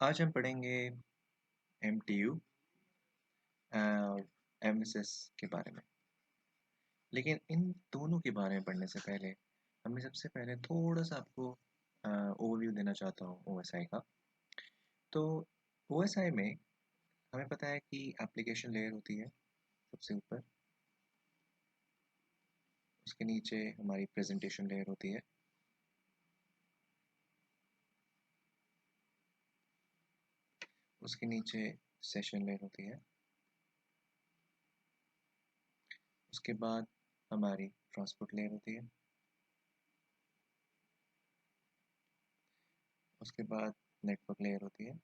आज हम पढ़ेंगे MTU और MSS के बारे में। लेकिन इन दोनों के बारे में पढ़ने से पहले हमें सबसे पहले थोड़ा सा आपको ओवरव्यू देना चाहता हूँ OSI का। तो OSI में हमें पता है कि एप्लीकेशन लेयर होती है सबसे ऊपर, उसके नीचे हमारी प्रेजेंटेशन लेयर होती है, उसके नीचे सेशन लेयर होती है, उसके बाद हमारी ट्रांसपोर्ट लेयर होती है, उसके बाद नेटवर्क लेयर होती है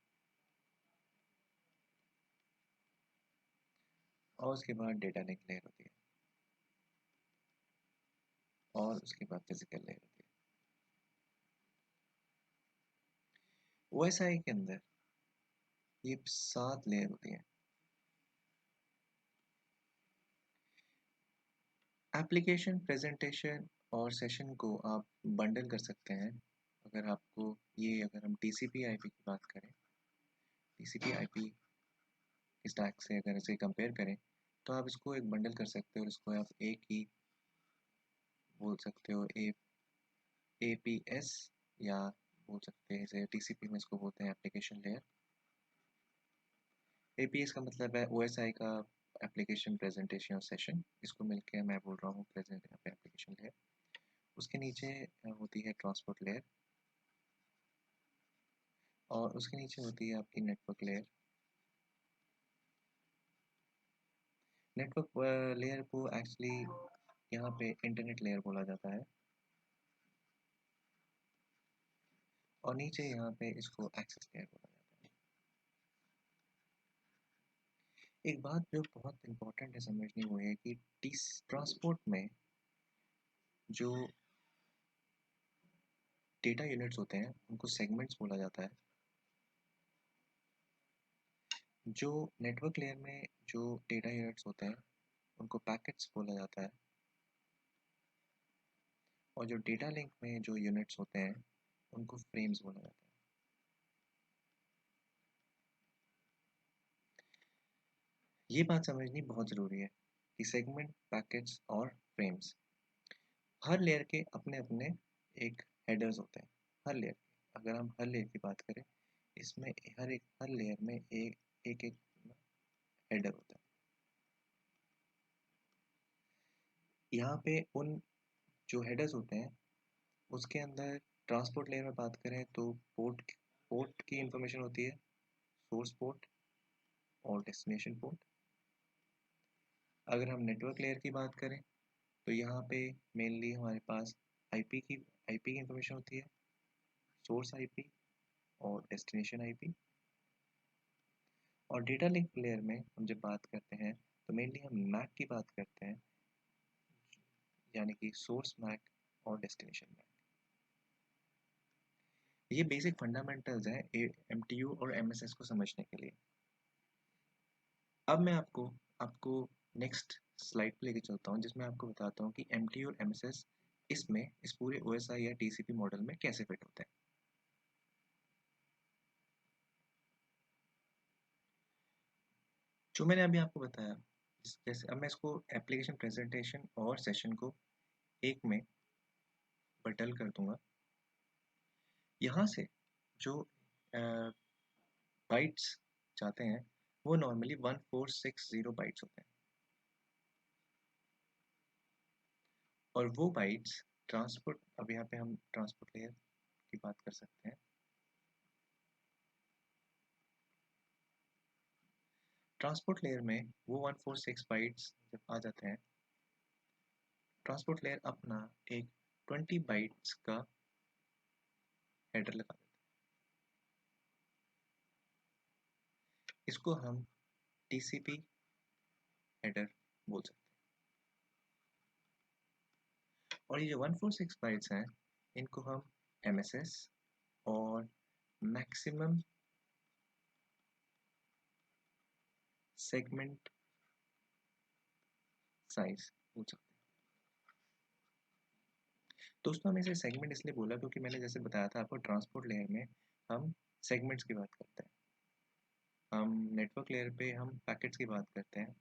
और उसके बाद डेटा लिंक लेयर होती है और उसके बाद फिजिकल लेयर होती है। OSI के अंदर ये 7 लेयर होती हैं। एप्लीकेशन, प्रेजेंटेशन और सेशन को आप बंडल कर सकते हैं। अगर हम TCP IP की बात करें, TCP IP स्टैक से अगर इसे कंपेयर करें तो आप इसको एक बंडल कर सकते हो और इसको आप एक ही बोल सकते हो, APS, या बोल सकते हैं इसे TCP में इसको बोलते हैं एप्लीकेशन लेयर। APS का मतलब है OSI का एप्लीकेशन, प्रेजेंटेशन और सेशन, इसको मिलकर मैं बोल रहा हूँ प्रेजेंट एप्लीकेशन लेयर। उसके नीचे होती है ट्रांसपोर्ट लेयर और उसके नीचे होती है आपकी नेटवर्क लेयर। नेटवर्क लेयर को एक्चुअली यहाँ पे इंटरनेट लेयर बोला जाता है और नीचे यहाँ पे इसको एक्सेस लेयर बोला जाता है। एक बात जो बहुत इंपॉर्टेंट है समझनी वो है कि ट्रांसपोर्ट में जो डेटा यूनिट्स होते हैं उनको सेगमेंट्स बोला जाता है। जो नेटवर्क लेयर में जो डेटा यूनिट्स होते हैं उनको पैकेट्स बोला जाता है और जो डेटा लिंक में जो यूनिट्स होते हैं उनको फ्रेम्स बोला जाता है। ये बात समझनी बहुत ज़रूरी है कि सेगमेंट, पैकेट्स और फ्रेम्स, हर लेयर के अपने अपने एक हेडर्स होते हैं। हर लेयर के, अगर हम हर लेयर की बात करें, इसमें हर लेयर में एक एक हेडर होता है। यहाँ पे उन जो हेडर्स होते हैं उसके अंदर ट्रांसपोर्ट लेयर में बात करें तो पोर्ट की इंफॉर्मेशन होती है, सोर्स पोर्ट और डेस्टिनेशन पोर्ट। अगर हम नेटवर्क लेयर की बात करें तो यहाँ पे मेनली हमारे पास आईपी की इंफॉर्मेशन होती है, सोर्स आईपी और डेस्टिनेशन आईपी। और डेटा लिंक लेयर में हम जब बात करते हैं तो मेनली हम मैक की बात करते हैं, यानी कि सोर्स मैक और डेस्टिनेशन मैक। ये बेसिक फंडामेंटल्स हैं MTU और MSS को समझने के लिए। अब मैं आपको आपको नेक्स्ट स्लाइड पे लेके चलता हूँ जिसमें आपको बताता हूँ कि MTU और MSS इसमें इस पूरे OSI या TCP मॉडल में कैसे फिट होते हैं। जो मैंने अभी आपको बताया, जैसे अब मैं इसको एप्लीकेशन, प्रेजेंटेशन और सेशन को एक में बटल कर दूंगा। यहाँ से जो बाइट्स जाते हैं वो नॉर्मली 1460 बाइट्स होते हैं और वो बाइट्स ट्रांसपोर्ट, अब यहाँ पे हम ट्रांसपोर्ट लेयर की बात कर सकते हैं। ट्रांसपोर्ट लेयर में वो 146 बाइट्स जब आ जाते हैं, ट्रांसपोर्ट लेयर अपना एक 20 बाइट्स का हेडर लगा देता है। इसको हम TCP हेडर बोल सकते हैं। और ये जो 146 बाइट्स हैं इनको हम MSS और मैक्सिमम सेगमेंट साइज बोल सकते हैं। दोस्तों, हमने इसे सेगमेंट इसलिए बोला क्योंकि मैंने जैसे बताया था आपको, ट्रांसपोर्ट लेयर में हम सेगमेंट्स की बात करते हैं। हम नेटवर्क लेयर पे हम पैकेट्स की बात करते हैं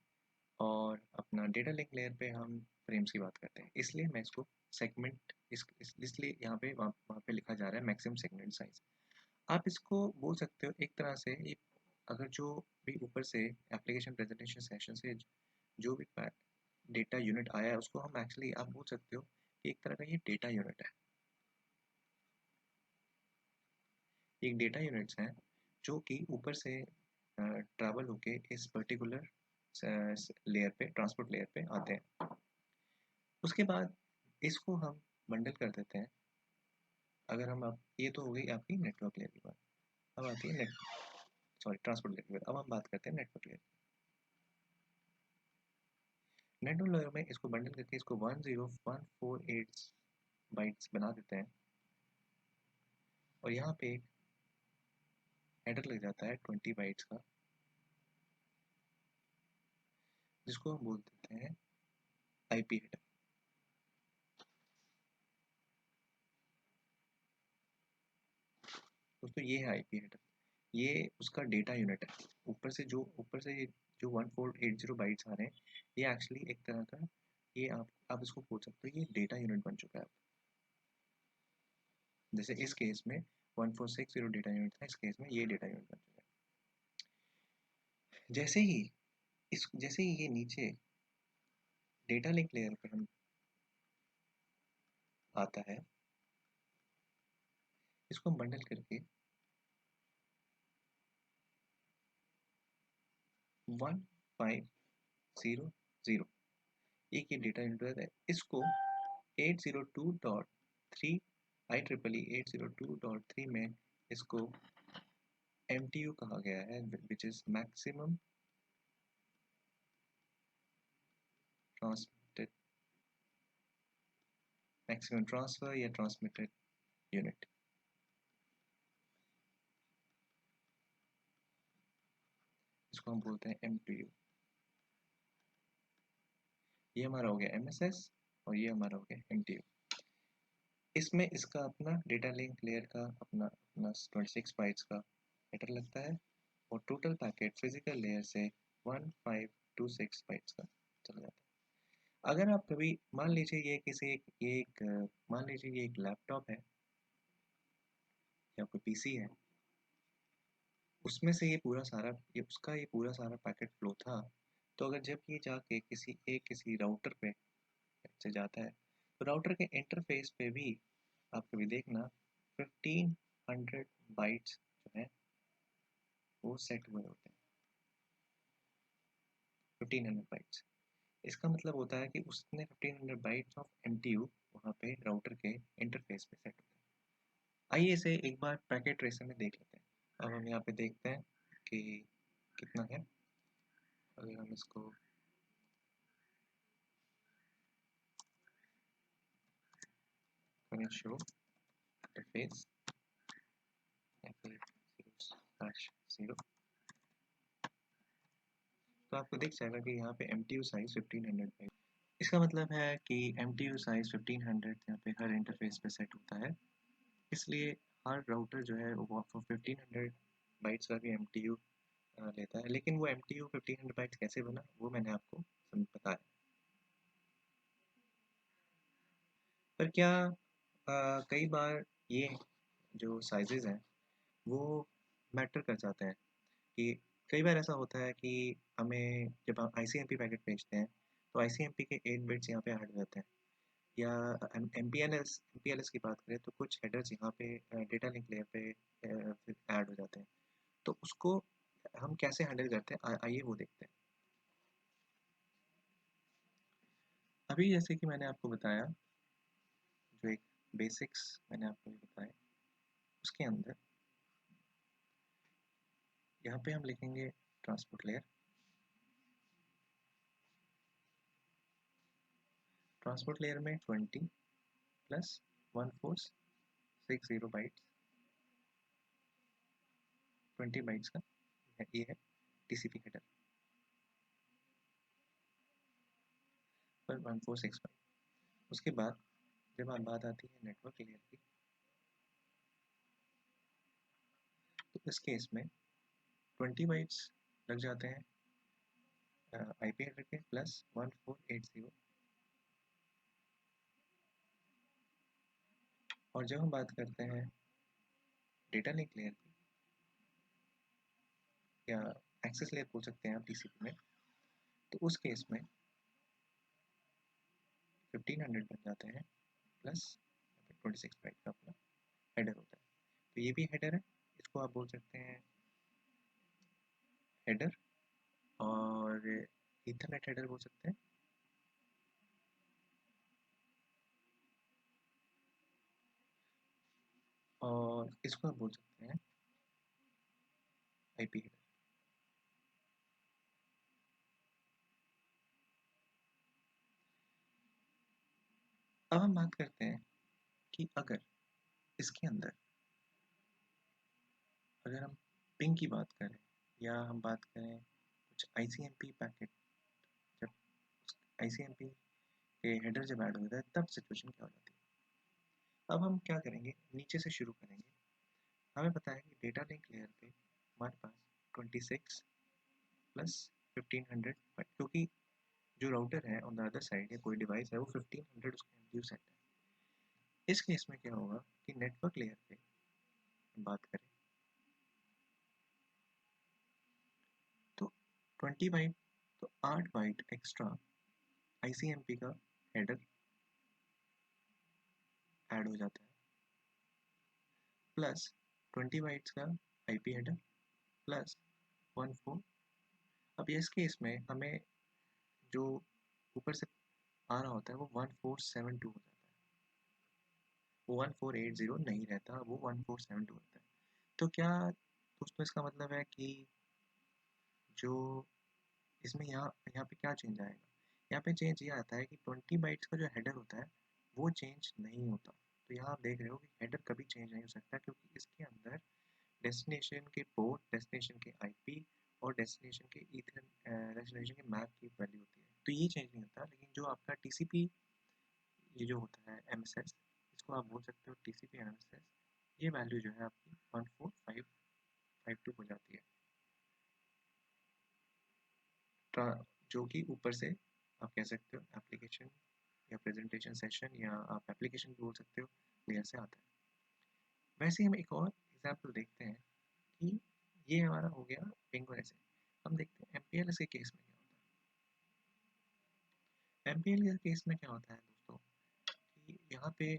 और अपना डेटा लिंक लेयर पे हम फ्रेम्स की बात करते हैं। इसलिए मैं इसको सेगमेंट इसलिए यहाँ पे वहाँ पे लिखा जा रहा है मैक्सिमम सेगमेंट साइज। आप इसको बोल सकते हो एक तरह से ये, अगर जो भी ऊपर से एप्लीकेशन प्रेजेंटेशन सेशन से जो भी डेटा यूनिट आया है उसको हम एक्चुअली आप बोल सकते हो कि एक तरह का ये डेटा यूनिट है। एक डेटा यूनिट्स हैं जो कि ऊपर से ट्रैवल होके इस पर्टिकुलर लेयर पे, ट्रांसपोर्ट लेयर पे आते हैं। उसके बाद इसको हम बंडल कर देते हैं। अगर हम आप ये तो हो गई आपकी नेटवर्क लेयर की बात। अब आती है ट्रांसपोर्ट लेयर की बात। अब हम बात करते हैं नेटवर्क लेयर। नेटवर्क लेयर में इसको बंडल करके इसको 10148 बाइट्स बना देते हैं और यहाँ पे एक हेडर लग जाता है 20 बाइट्स का, जिसको हम बोल देते हैं आईपी हेडर। दोस्तों ये है आईपी हेडर, ये उसका डेटा यूनिट है। ऊपर से जो 1480 बाइट्स आ रहे हैं, ये एक्चुअली एक तरह का, ये आप इसको बोल सकते हो ये डेटा यूनिट बन चुका है। जैसे इस केस में 1460 डेटा यूनिट था, इस केस में ये डेटा यूनिट बन चुका है। जैसे ही ये नीचे डेटा लिंक लेयर पे हम आता है, इसको हम बंडल करके 1500 एक ये डेटा यूनिट है, इसको 802.3 IEEE 802.3 में इसको MTU कहा गया है, which is transmitted maximum transfer या ट्रांसमिटेड यूनिट। इसको हम बोलते हैं MTU। ये हमारा हो गया MSS और ये हमारा हो गया MTU। इसमें इसका अपना डेटा लिंक लेयर का अपना अपना 26 बाइट्स का हेडर लगता है और टोटल पैकेट फिजिकल लेयर से 1526 बाइट्स का चला जाता है। अगर आप कभी मान लीजिए मान लीजिए ये एक लैपटॉप है या कोई पीसी है, उसमें से ये पूरा सारा पैकेट फ्लो था। तो अगर जब ये जाके किसी राउटर पे से जाता है, तो राउटर के इंटरफेस पे भी आप कभी देखना 1500 बाइट्स जो है वो सेट हुए होते हैं। 1500 बाइट्स, इसका मतलब होता है कि उसने 1500 बाइट्स ऑफ MTU वहाँ पे राउटर के इंटरफेस पे सेट होते हैं। आइए इसे एक बार पैकेट ट्रेसर में देख लेते हैं। अब हम यहाँ पे देखते हैं कि कितना है। अगर हम इसको करें शो इंटरफेस F0/0, तो आपको दिख जाएगा कि यहाँ पे MTU साइज 1500 है। इसका मतलब है कि MTU साइज 1500 यहाँ पे हर इंटरफेस पे सेट होता है। इसलिए हर राउटर जो है वो आपको 1500 बाइट्स का भी MTU लेता है। लेकिन वो MTU 1500 बाइट्स कैसे बना वो मैंने आपको बताया। पर क्या कई बार ये जो साइजेस हैं वो मैटर कर जाते हैं कि कई बार ऐसा होता है कि हमें जब हम ICMP पैकेट भेजते हैं तो ICMP के 8 बिट्स यहाँ पे ऐड हो जाते हैं, या MPLS की बात करें तो कुछ हेडर्स यहाँ पे डेटा लिंक लेयर पे ऐड हो जाते हैं। तो उसको हम कैसे हैंडल करते हैं, आइए वो देखते हैं। अभी जैसे कि मैंने आपको बताया, जो एक बेसिक्स मैंने आपको बताया, उसके अंदर यहाँ पे हम लिखेंगे ट्रांसपोर्ट लेयर। ट्रांसपोर्ट लेयर में 20 प्लस 1460 बाइट्स, 20 बाइट्स का ये है TCP हेडर पर 1465। उसके बाद जब बात आती है नेटवर्क लेयर की, तो इस केस में 20 बाइट्स लग जाते हैं IP हेडर के प्लस 1480। और जब हम बात करते हैं डेटा लिंक लेयर की या एक्सेस लेयर बोल सकते हैं आप TCP में, तो उस केस में 1500 बन जाते हैं प्लस 26 बाइट का अपना हेडर होता है। तो ये भी हेडर है, इसको आप बोल सकते हैं हेडर, और ईथरनेट हेडर बोल सकते हैं। और इसको आप बोल सकते हैं IP हेडर। अब हम बात करते हैं कि अगर इसके अंदर अगर हम पिंग की बात करें या हम बात करें कुछ ICMP पैकेट, जब ICMP के हेडर जब ऐड होता है तब सिचुएशन क्या हो जाती है। अब हम क्या करेंगे, नीचे से शुरू करेंगे। हमें पता है कि डेटा लिंक लेयर पे हमारे पास 26 प्लस 1500, क्योंकि जो राउटर है ऑन द अदर साइड या कोई डिवाइस है वो 1500 उसका एमटीयू सेट है। इस केस में क्या होगा कि नेटवर्क लेयर पे बात करें तो 20 बाइट, तो 8 बाइट एक्स्ट्रा ICMP का हेडर ऐड हो जाता है प्लस 20 बाइट्स का IP हेडर प्लस 14। अब इस केस में हमें जो ऊपर से आ रहा होता है वो 1472 हो जाता है, वो 1480 नहीं रहता, वो 1472 होता है। तो क्या दोस्तों इसका मतलब है कि जो इसमें यहाँ यहाँ पे क्या चेंज आएगा, यहाँ पे चेंज ये आता है कि 20 बाइट्स का जो हेडर होता है वो चेंज नहीं होता। तो यहाँ आप देख रहे हो कि हेडर कभी चेंज नहीं हो सकता, क्योंकि इसके अंदर डेस्टिनेशन के पोर्ट, डेस्टिनेशन के IP और डेस्टिनेशन के डेस्टिनेशन के मैप की वैल्यू होती है, तो ये चेंज नहीं होता। लेकिन जो आपका TCP ये जो होता है MSS, इसको आप बोल सकते हो TCP MSS, ये वैल्यू जो है आपकी 14552 हो जाती है, जो कि ऊपर से आप कह सकते हो एप्लीकेशन या प्रेजेंटेशन सेशन या आप एप्लीकेशन भी बोल सकते हो लेयर से आता है। वैसे हम एक और एग्जांपल देखते हैं कि ये हमारा हो गया पिंग वैसे। हम देखते हैं MPLS के केस में क्या होता है। MPLS के केस में क्या होता है दोस्तों कि यहाँ पे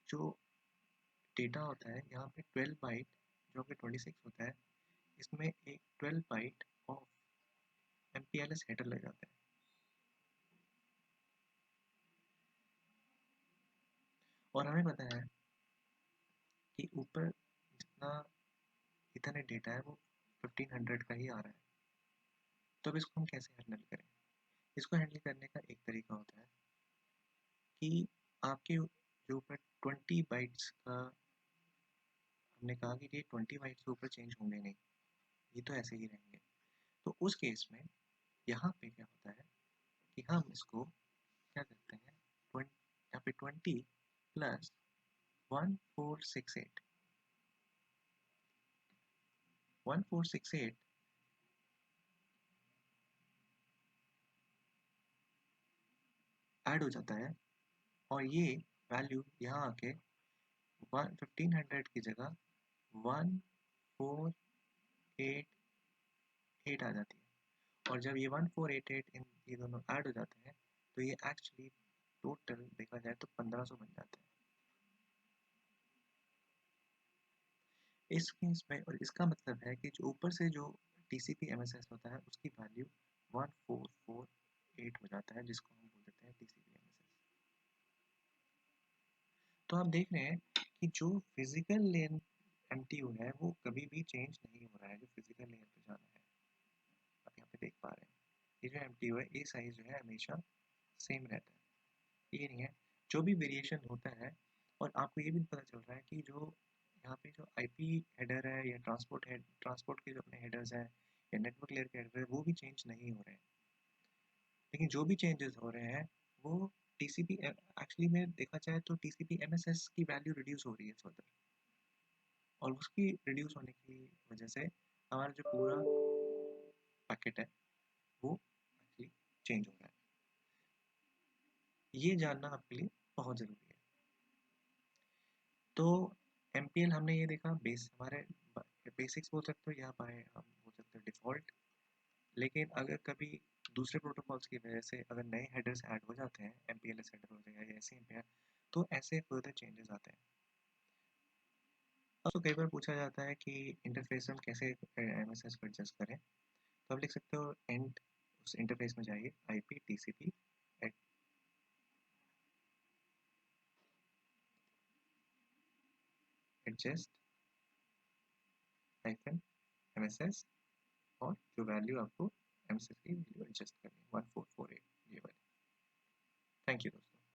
जो डेटा होता है, यहाँ पे 12 बाइट जो कि 26 होता है, इसमें एक 12 बाइट ऑफ MPLS हेडर लग जाता है। और हमें पता है कि ऊपर जितना इथरनेट डेटा है वो 1500 का ही आ रहा है। तो अब इसको हम कैसे हैंडल करें। इसको हैंडल करने का एक तरीका होता है कि आपके जो ऊपर 20 बाइट्स का, हमने कहा कि ये 20 बाइट्स के ऊपर चेंज होंगे नहीं, ये तो ऐसे ही रहेंगे। तो उस केस में यहाँ पे क्या होता है कि हम इसको क्या करते हैं, यहाँ पे 20 प्लस 1468 1468 ऐड हो जाता है, और ये वैल्यू यहाँ आके 1500 की जगह 1488 आ जाती है। और जब ये 1488 इन ये दोनों ऐड हो जाते हैं तो ये एक्चुअली टोटल देखा जाए तो 1500 बन जाता है इस केस में। और इसका मतलब है कि जो ऊपर से जो TCP MSS होता है उसकी वैल्यू 1448 हो जाता है, जिसको हम बोल देते हैं TCP MSS। तो आप देख रहे हैं कि जो फिजिकल लेयर MTU है वो कभी भी चेंज नहीं हो रहा है, जो फिजिकल लेयर पे जाना है। आप यहाँ पे देख पा रहे हैं ये जो MTU है, ये साइज जो है हमेशा सेम रहता है, ये नहीं है। जो भी वेरिएशन होता है, और आपको ये भी पता चल रहा है कि जो यहाँ पे जो IP हेडर है या ट्रांसपोर्ट के जो अपने हेडर्स हैं या नेटवर्क लेयर के हेडर है वो भी चेंज नहीं हो रहे हैं। लेकिन जो भी चेंजेस हो रहे हैं वो TCP एक्चुअली में देखा जाए तो TCP MSS की वैल्यू रिड्यूस हो रही है फर्दर, और उसकी रिड्यूस होने की वजह से हमारा जो पूरा पैकेट है वो एक्चुअली चेंज हो रहा है। ये जानना आपके लिए बहुत ज़रूरी है। तो MPL हमने ये देखा बेस हमारे बेसिक्स बोल सकते हो या बाय हम बोल सकते हो डिफ़ॉल्ट। लेकिन अगर कभी दूसरे प्रोटोकॉल्स की वजह से अगर नए हेडर्स ऐड हो जाते हैं, MPLS हेडर हो जाएगा या ऐसे MPL, तो ऐसे फर्दर चेंजेस आते हैं। तो कई बार पूछा जाता है कि इंटरफेस हम कैसे MSS को एडजस्ट करें। तो आप लिख सकते हो एंड उस इंटरफेस में जाइए IP TCP एडजस्ट -MSS और जो वैल्यू आपको MSS की वैल्यू एडजस्ट करनी है 1448 ये वाली। थैंक यू दोस्तों।